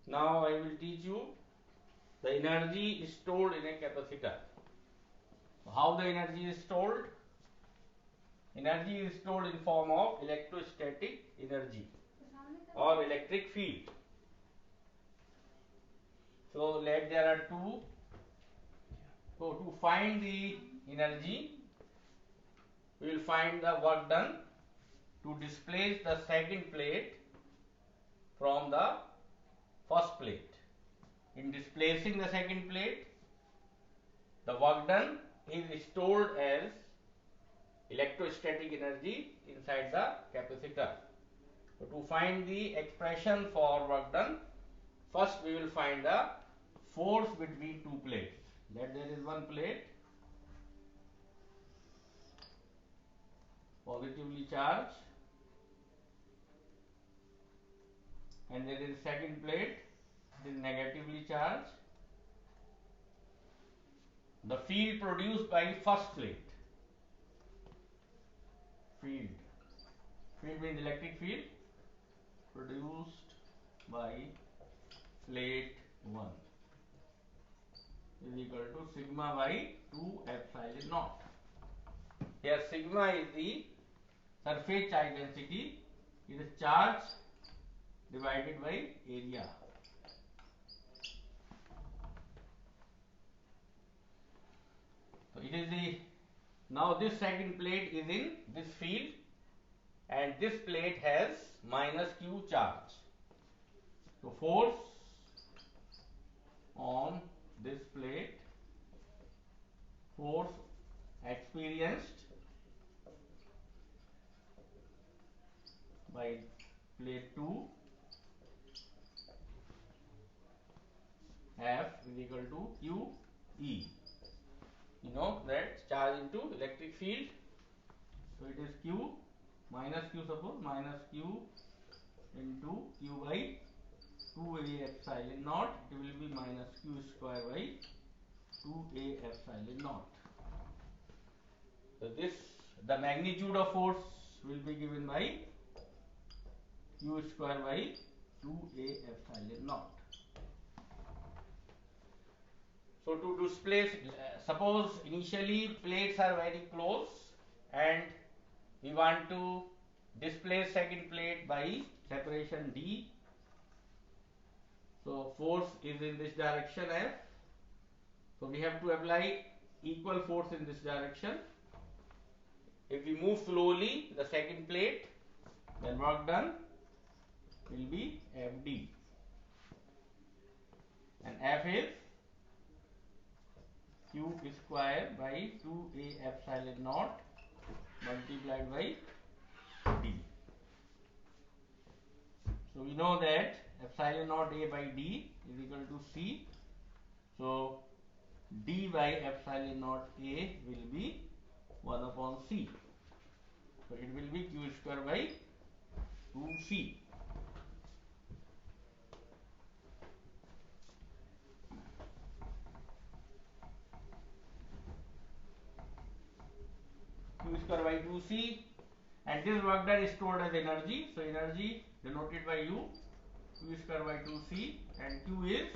Now I will teach you the energy stored in a capacitor. How the energy is stored? Energy is stored in form of electrostatic energy or electric field. So let there are two. So to find the energy, we will find the work done to displace the second plate from the first plate. In displacing the second plate, the work done is stored as electrostatic energy inside the capacitor. So to find the expression for work done, first we will find the force between two plates. Let there is one plate positively charged and there is second plate it is negatively charged. The field produced by first plate, field means electric field produced by plate 1 is equal to sigma by 2 epsilon naught. Here sigma is the surface charge density, it is charge divided by area. So it is the, now this second plate is in this field and this plate has minus q charge. So force on this plate, force experienced by plate 2 F is equal to q E. You know that charge into electric field. So it is q minus q, suppose minus q into q by 2a epsilon naught, it will be minus q square by 2a epsilon naught. So this, the magnitude of force will be given by q square by 2a epsilon naught. So to displace, suppose initially plates are very close and we want to displace second plate by separation D. So force is in this direction F. So we have to apply equal force in this direction. If we move slowly the second plate, then work done will be Fd. And F is q square by 2a epsilon naught multiplied by d. So we know that epsilon naught a by d is equal to c. So d by epsilon naught a will be 1 upon c. So it will be q square by 2c. Q square by 2c, and this work done is stored as energy. So energy denoted by U, q square by 2c, and q is,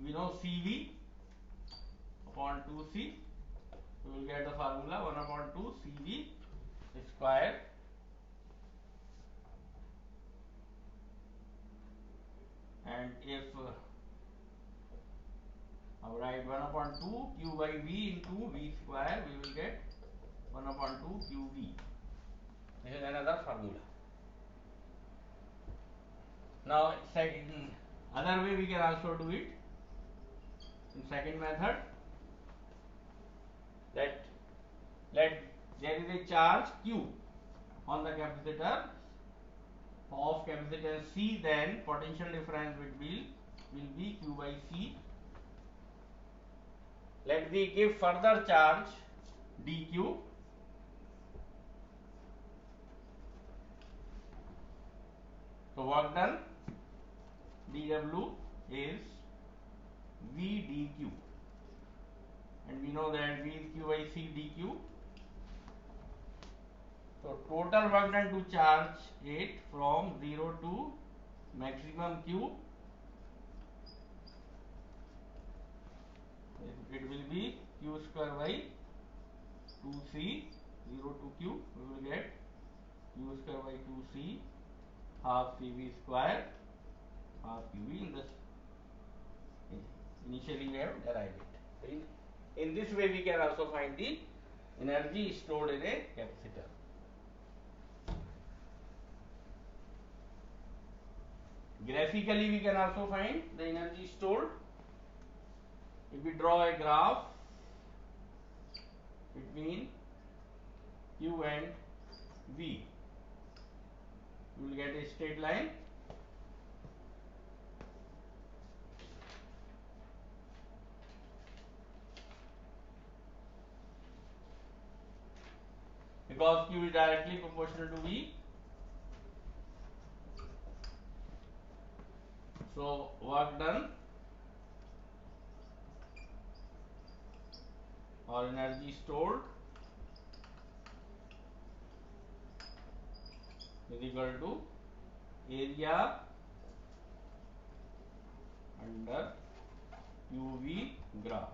we know Cv upon 2c. So we will get the formula 1 upon 2 Cv square, and if I write 1 upon 2 q by v into v square, we will get 1 upon 2 qv. This is another formula. Now in other way we can also do it. In second method, let there is a charge q on the capacitor of capacitance C, then potential difference will be q by C. Let me give further charge dq. So work done dw is v dq, and we know that v is q by C dq. So total work done to charge it from 0 to maximum q it will be q square by 2c, 0 to q, we will get q square by 2c half cv square half qv. Initially we have derived it. In this way we can also find the energy stored in a capacitor. Graphically we can also find the energy stored. If we draw a graph between q and v, you will get a straight line. Because q is directly proportional to v, so work done or energy stored is equal to area under qv graph.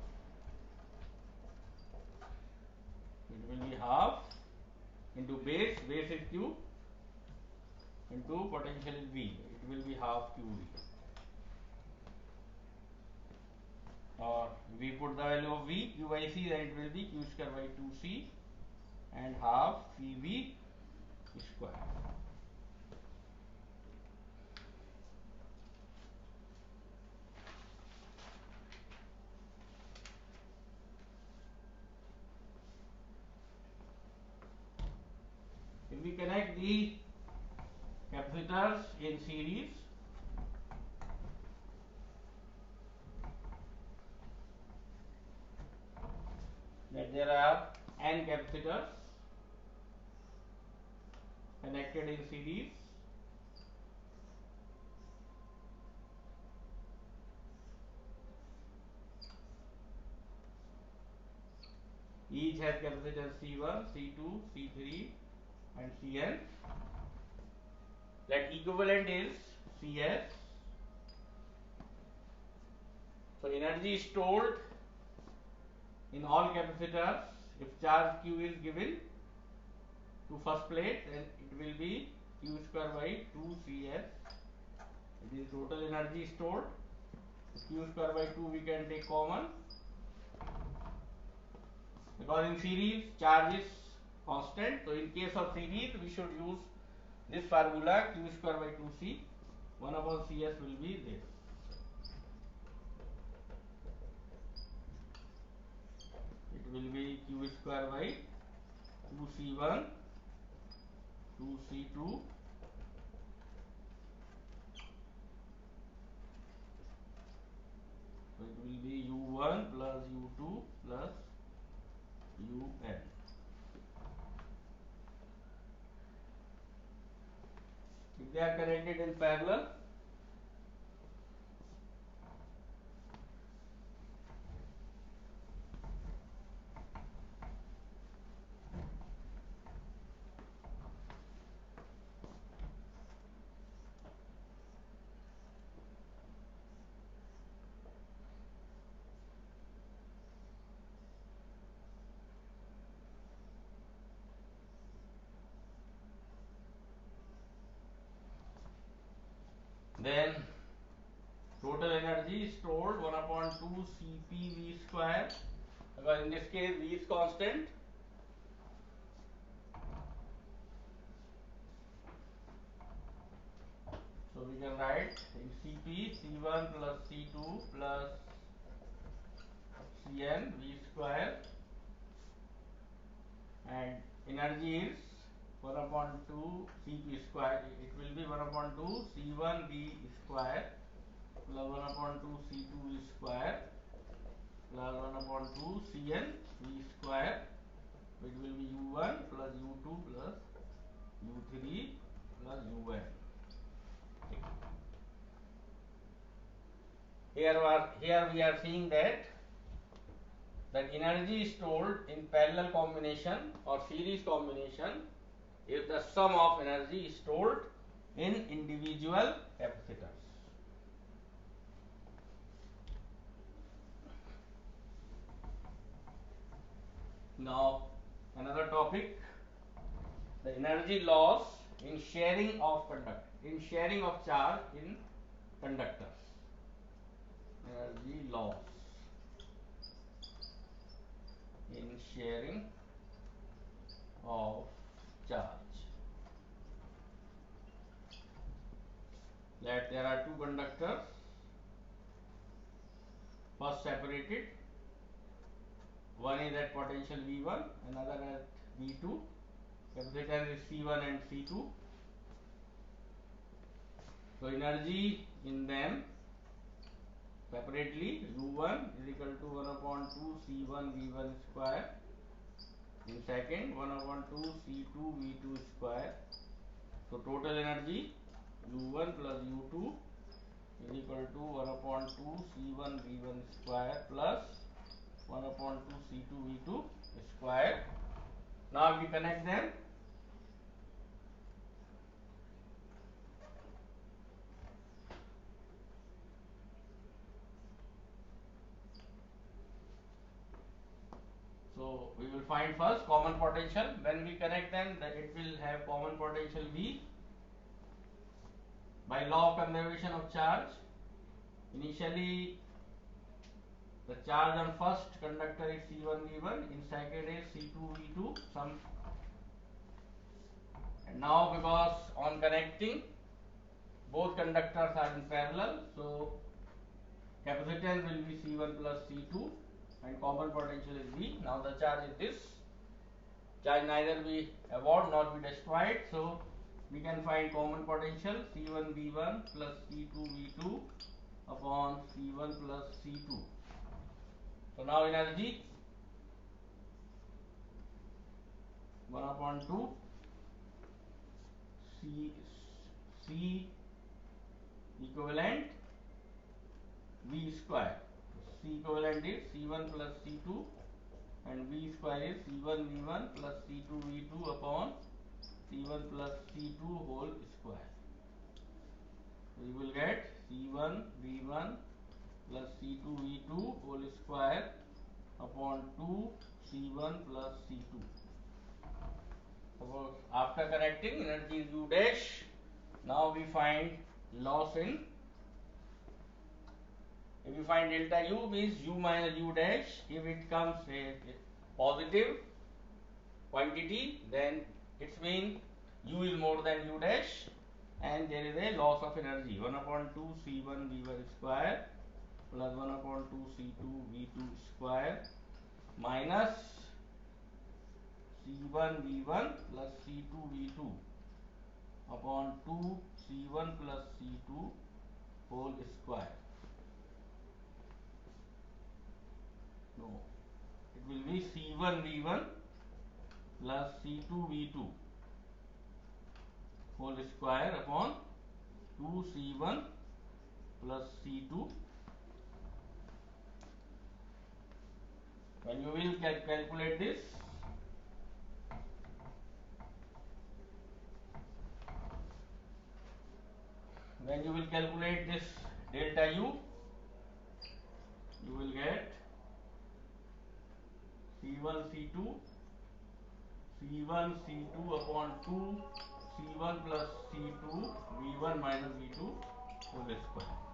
It will be half into base is q, into potential is v. It will be half qv. Or we put the value of v, q by c, then it will be q square by 2c and half cv square. If we connect the capacitors in series, that there are n capacitors connected in series, each has capacitance C1, C2, C3 and Cn. That equivalent is Cs. So energy stored in all capacitors, if charge q is given to first plate, then it will be q square by 2cs. It is total energy stored. Q square by 2 we can take common, because in series charge is constant. So in case of series we should use this formula, q square by 2c, 1 upon cs will be this. It will be q square by 2c1, 2c2, so it will be u1 plus u2 plus un. If they are connected in parallel, then total energy stored 1 upon 2 Cp V square, because in this case V is constant. So we can write in Cp C1 plus C2 plus Cn V square, and energy is 1 upon 2 Cp square. It will be 1 upon 2 C1 V square plus 1 upon 2 C2 V square plus 1 upon 2 Cn V square, which will be U1 plus U2 plus U3 plus Un. Here we are seeing that energy stored in parallel combination or series combination is the sum of energy stored in individual capacitors. Now another topic, the energy loss in sharing of charge in conductors. Energy loss in sharing of charge. Let there are two conductors, first separated, one is at potential V1, another at V2. Capacitance is C1 and C2. So energy in them separately, U1 is equal to 1 upon 2 C1 V1 square. In second, 1 upon 2 C2 V2 square. So total energy U1 plus U2 is equal to 1 upon 2 C1 V1 square plus 1 upon 2 C2 V2 square. Now we connect them. So we will find first common potential. When we connect them, that it will have common potential V. By law of conservation of charge, initially the charge on first conductor is C1 V1, in second is C2 V2. And now because on connecting both conductors are in parallel, so capacitance will be C1 plus C2 and common potential is V. Now the charge is this. Charge neither be evolved nor be destroyed, so we can find common potential C1 V1 plus C2 V2 upon C1 plus C2. So now energy 1 upon 2 C equivalent V square. C equivalent is C1 plus C2 and V square is C1 V1 plus C2 V2 upon C1 plus C2 whole square. So you will get C1 V1 plus C2 V2 whole square upon 2 C1 plus C2. Suppose after connecting energy is U dash. Now we find loss in. If you find delta U means U minus U dash. If it comes a positive quantity, then it means U is more than U dash and there is a loss of energy 1 upon 2 C1 V1 square plus 1 upon 2 C2 V2 square minus C1 V1 plus C2 V2 upon 2 C1 plus C2 whole square. No, it will be C1 V1 plus C2 V2 whole square upon 2 C1 plus C2. When you will calculate this, delta U, you will get C1 C2 upon 2 C1 plus C2 V1 minus V2 whole square.